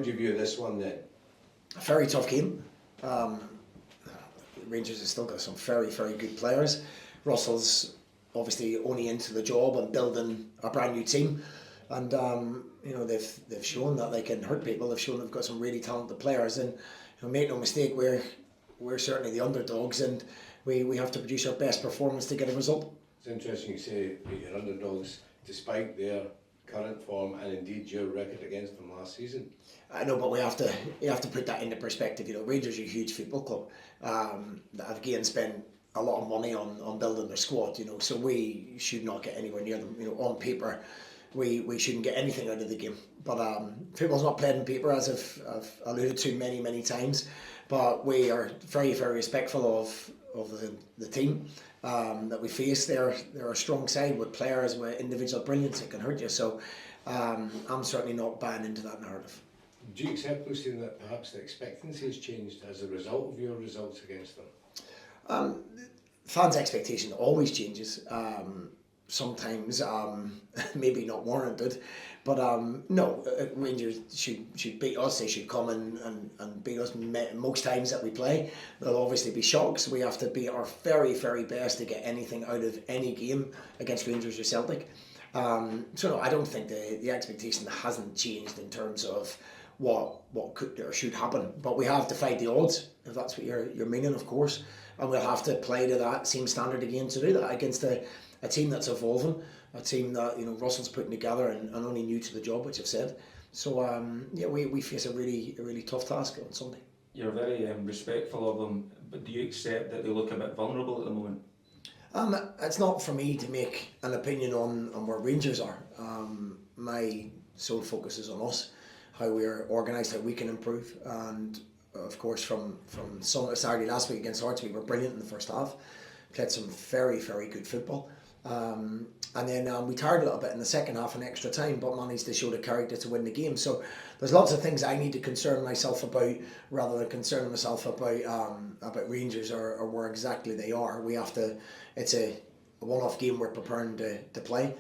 do you view this one then? A very tough game. Rangers have still got some very, very good players. Russell's obviously only into the job and building a brand new team, and they've shown that they can hurt people. They've shown they've got some really talented players, and make no mistake, we're certainly the underdogs, and we have to produce our best performance to get a result. It's interesting you say you're underdogs despite their current form and indeed your record against them last season. I know, but you have to put that into perspective. Rangers are a huge football club that have again spent a lot of money on building their squad. So we should not get anywhere near them. On paper, we shouldn't get anything out of the game. But football's not played on paper, as I've alluded to many times. But we are very, very respectful of the team that we face. They're a strong side with players with individual brilliance that can hurt you. So I'm certainly not buying into that narrative. Do you accept, Lucian, that perhaps the expectancy has changed as a result of your results against them? Fans' expectation always changes. Sometimes maybe not warranted, but no, Rangers should beat us. They should come and beat us most times that we play. There'll obviously be shocks. We have to be our very, very best to get anything out of any game against Rangers or Celtic. So no, I don't think the expectation hasn't changed in terms of what could or should happen, but we have defied the odds, if that's what you're meaning, of course, and we'll have to play to that same standard again to do that against a team that's evolving, a team that Russell's putting together and only new to the job, which I've said. So we face a really tough task on Sunday. You're very respectful of them, but do you accept that they look a bit vulnerable at the moment? It's not for me to make an opinion on where Rangers are. My sole focus is on us, how we're organised, how we can improve, and of course from Saturday last week against Hearts, we were brilliant in the first half, played some very, very good football, and then we tired a little bit in the second half in extra time, but managed to show the character to win the game. So there's lots of things I need to concern myself about rather than concern myself about Rangers or where exactly they are. It's a one-off game we're preparing to play.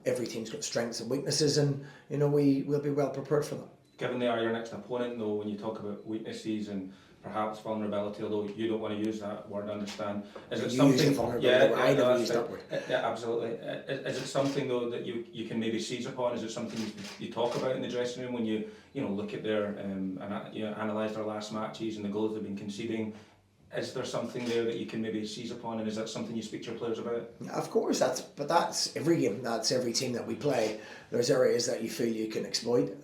Every team's got strengths and weaknesses, and we'll be well prepared for that. Given they are your next opponent, though, when you talk about weaknesses and perhaps vulnerability, although you don't want to use that word, I understand. Is it something? I never use that word. Yeah, absolutely. Is it something though that you can maybe seize upon? Is it something you talk about in the dressing room when you look at their analyse their last matches and the goals they've been conceding? Is there something there that you can maybe seize upon, and is that something you speak to your players about? Of course, that's every game. That's every team that we play. There's areas that you feel you can exploit.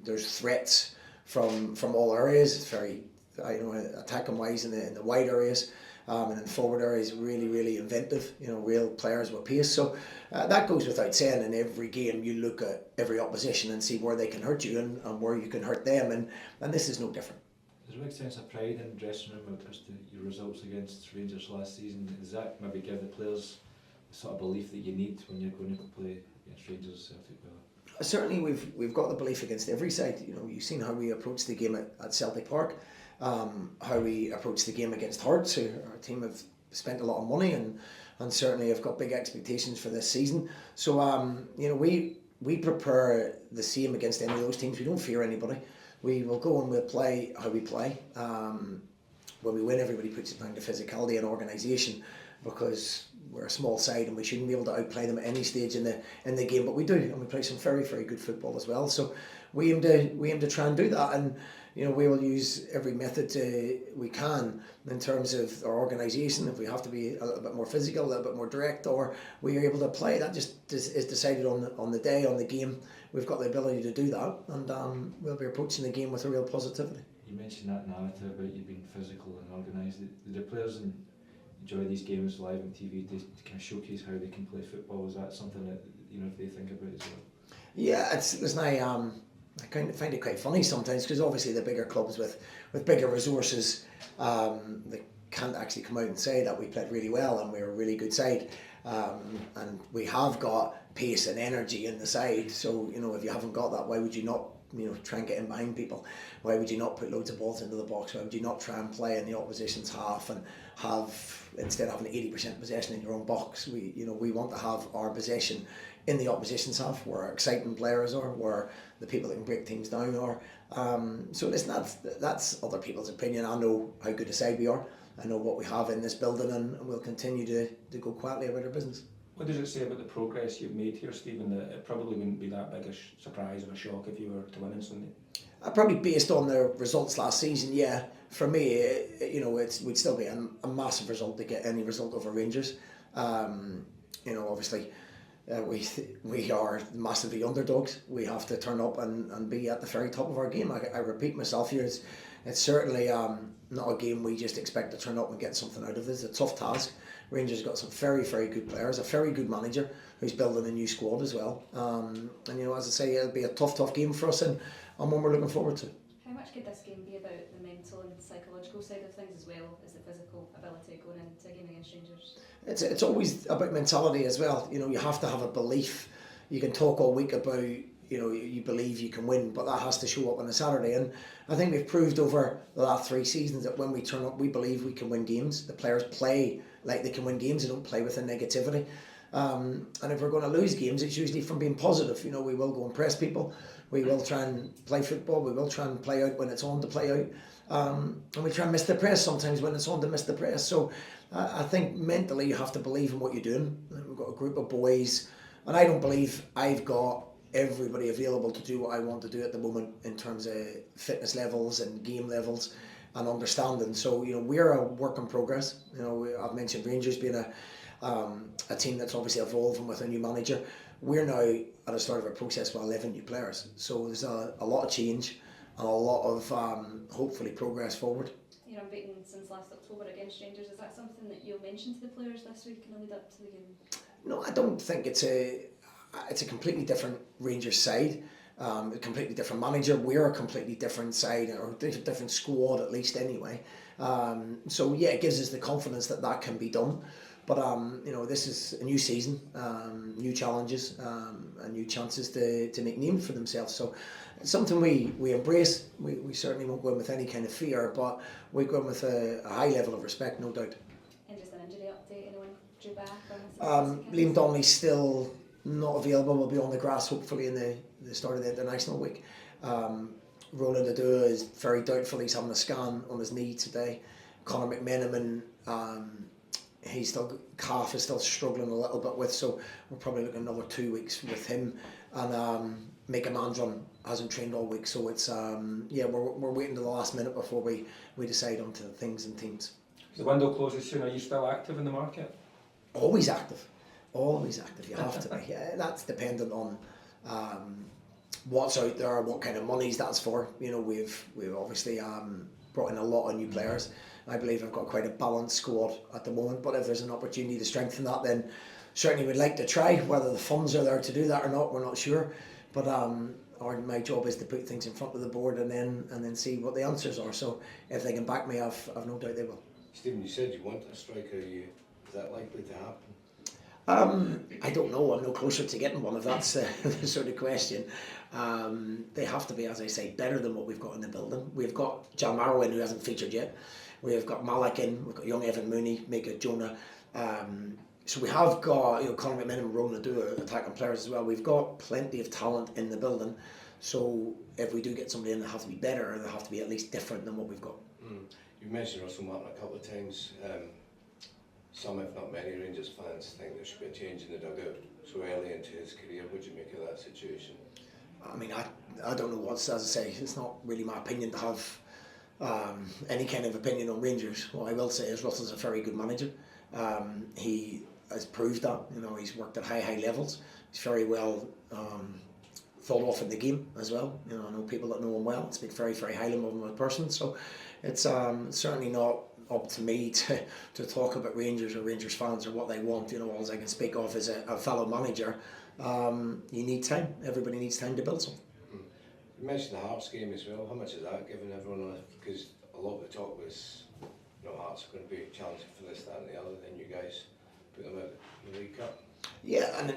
There's threats from all areas. It's very attacking wise in the wide areas, and in forward areas really inventive. Real players with pace. So that goes without saying. In every game, you look at every opposition and see where they can hurt you and where you can hurt them, and this is no different. There's a big sense of pride in the dressing room as to your results against Rangers last season. Does that maybe give the players the sort of belief that you need when you're going to play against Rangers, Celtic? Certainly, we've got the belief against every side. You've seen how we approached the game at Celtic Park, how we approached the game against Hearts, who our team have spent a lot of money and certainly have got big expectations for this season. So we prepare the same against any of those teams. We don't fear anybody. We will go and we'll play how we play. When we win, everybody puts it down to physicality and organisation, because we're a small side and we shouldn't be able to outplay them at any stage in the game, but we do, and we play some very, very good football as well. So we aim to try and do that, and we will use every method we can in terms of our organisation. If we have to be a little bit more physical, a little bit more direct, or we are able to play, that just is decided on the day, on the game. We've got the ability to do that, and we'll be approaching the game with a real positivity. You mentioned that narrative about you being physical and organised. Do the players enjoy these games live on TV to kind of showcase how they can play football? Is that something that they think about as well? Yeah, I kind of find it quite funny sometimes, because obviously the bigger clubs with bigger resources, they can't actually come out and say that we played really well and we're a really good side. And we have got pace and energy in the side, so if you haven't got that, why would you not try and get in behind people? Why would you not put loads of balls into the box? Why would you not try and play in the opposition's half and instead of having 80% possession in your own box? We want to have our possession in the opposition's half, where our exciting players are, where the people that can break teams down are, So listen, that's other people's opinion. I know how good a side we are. I know what we have in this building, and we'll continue to go quietly about our business. What does it say about the progress you've made here, Stephen, that it probably wouldn't be that big a surprise or a shock if you were to win instantly? Probably based on the results last season, yeah. For me, we'd still be a massive result to get any result over Rangers. Obviously, we are massively underdogs. We have to turn up and be at the very top of our game. I repeat myself here, it's certainly not a game we just expect to turn up and get something out of this. It's a tough task. Rangers got some very, very good players, a very good manager who's building a new squad as well. As I say, it'll be a tough game for us, and one we're looking forward to. How much could this game be about the mental and psychological side of things as well as the physical ability going into a game against Rangers? It's always about mentality as well. You have to have a belief. You can talk all week about you believe you can win, but that has to show up on a Saturday. And I think we've proved over the last 3 seasons that when we turn up, we believe we can win games. The players play like they can win games. They don't play with a negativity. And if we're going to lose games, it's usually from being positive. We will go and press people. We will try and play football. We will try and play out when it's on to play out. And we try and miss the press sometimes when it's on to miss the press. So I think mentally you have to believe in what you're doing. We've got a group of boys, and I don't believe I've got everybody available to do what I want to do at the moment in terms of fitness levels and game levels and understanding. So we're a work in progress. I've mentioned Rangers being a team that's obviously evolving with a new manager. We're now at the start of a process with 11 new players. So there's a lot of change and a lot of hopefully progress forward. You're unbeaten since last October against Rangers. Is that something that you'll mention to the players this week in the lead up to the game? No, I don't think it's a completely different Rangers side, a completely different manager. We're a completely different side, or different squad at least anyway. So yeah, it gives us the confidence that can be done. But this is a new season, new challenges, and new chances to make names for themselves. So it's something we embrace. We certainly won't go in with any kind of fear, but we go in with a high level of respect, no doubt. And just an injury update, anyone due back? Liam Donnelly's still not available. Will be on the grass hopefully in the start of the international week. Roland Adua is very doubtful. He's having a scan on his knee today. Conor McMenamin, calf is still struggling a little bit with, so we're probably looking another 2 weeks with him. And Mika Mandron hasn't trained all week, so it's we're waiting to the last minute before we decide onto things and teams. The window closes soon. Are you still active in the market? Always active. You have to be. Yeah, that's dependent on what's out there, what kind of monies that's for. We've obviously brought in a lot of new players. I believe I've got quite a balanced squad at the moment, but if there's an opportunity to strengthen that, then certainly we'd like to try. Whether the funds are there to do that or not, we're not sure. But my job is to put things in front of the board and then see what the answers are. So if they can back me, I've no doubt they will. Stephen, you said you want a striker. Is that likely to happen? I don't know. I'm no closer to getting one, if that's the sort of question. They have to be, as I say, better than what we've got in the building. We've got Jan Marrow in, who hasn't featured yet. We've got Malik in. We've got young Evan Mooney, Mika Jonah. So we have got Conor McMenamin, Roland Adua, attacking players as well. We've got plenty of talent in the building. So if we do get somebody in, they have to be better, or they have to be at least different than what we've got. You've mentioned Russell Martin a couple of times. Some, if not many, Rangers fans think there should be a change in the dugout so early into his career. What do you make of that situation? I mean, I don't know as I say, it's not really my opinion to have any kind of opinion on Rangers. What I will say is Russell's a very good manager. He has proved that. He's worked at high levels. He's very well thought of in the game as well. I know people that know him well, speak very, very highly of him as a person. So it's certainly not up to me to talk about Rangers or Rangers fans or what they want. All I can speak of is a fellow manager. You need time. Everybody needs time to build something. You mentioned the Hearts game as well. How much is that giving everyone? Because a lot of the talk was, Hearts are going to be challenging for this, that, and the other. Then you guys put them out in the League Cup. Yeah, and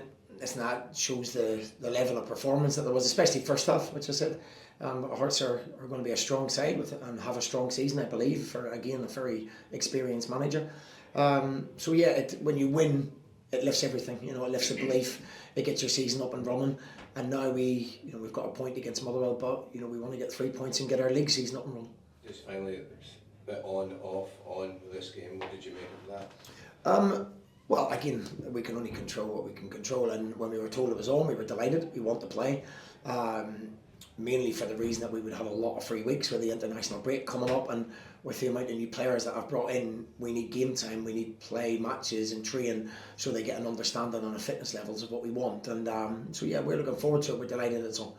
that shows the level of performance that there was, especially first half, which I said. Hearts are going to be a strong side and have a strong season, I believe, for again a very experienced manager. So yeah, when you win, it lifts everything. You know, it lifts the belief. It gets your season up and running. And now we've got a point against Motherwell, but you know we want to get 3 points and get our league season up and running. Just finally, a bit on, off, on with this game. What did you make of that? Well, again, we can only control what we can control, and when we were told it was on, we were delighted. We want to play, mainly for the reason that we would have a lot of free weeks with the international break coming up, and with the amount of new players that I've brought in, we need game time, we need play matches and train, so they get an understanding on the fitness levels of what we want. And so yeah, we're looking forward to it. We're delighted it's on.